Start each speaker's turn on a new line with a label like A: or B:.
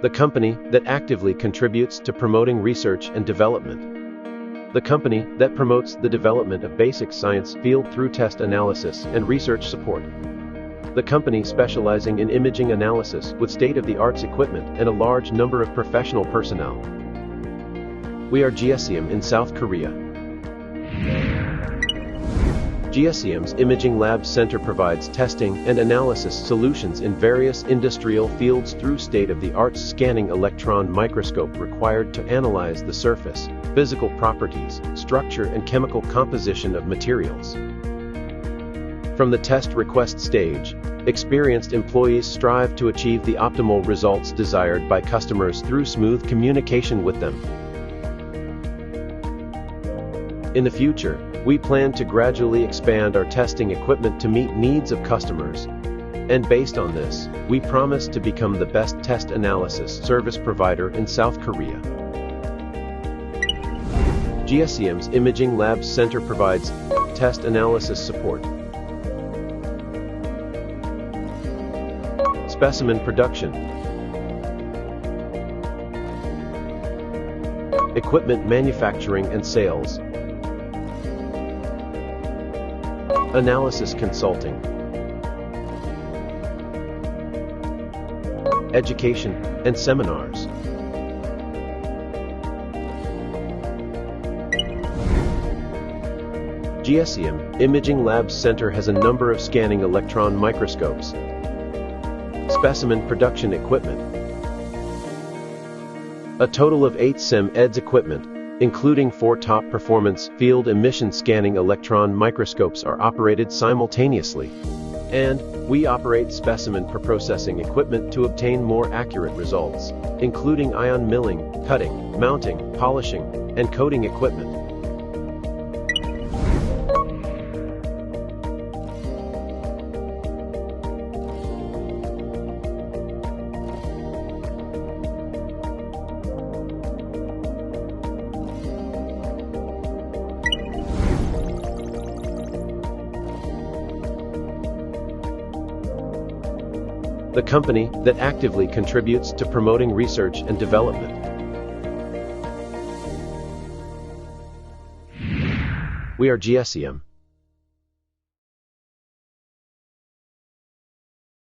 A: the company that actively contributes to promoting research and development. The company that promotes the development of basic science field through test analysis and research support. The company specializing in imaging analysis with state-of-the-art equipment and a large number of professional personnel. We are GSEM in South Korea. GSEM's Imaging Lab Center provides testing and analysis solutions in various industrial fields through state-of-the-art scanning electron microscope required to analyze the surface, physical properties, structure and chemical composition of materials. From the test request stage, experienced employees strive to achieve the optimal results desired by customers through smooth communication with them. In the future, we plan to gradually expand our testing equipment to meet needs of customers. And based on this, we promise to become the best test analysis service provider in South Korea. GSEM's Imaging Lab Center provides test analysis support, specimen production, equipment manufacturing and sales, analysis consulting, education and seminars. GSEM Imaging Lab Center has a number of scanning electron microscopes, specimen production equipment, a total of 8 GSEM equipment, including 4 top-performance field emission scanning electron microscopes are operated simultaneously. And we operate specimen processing equipment to obtain more accurate results, including ion milling, cutting, mounting, polishing, and coating equipment. The company that actively contributes to promoting research and development. We are GSEM.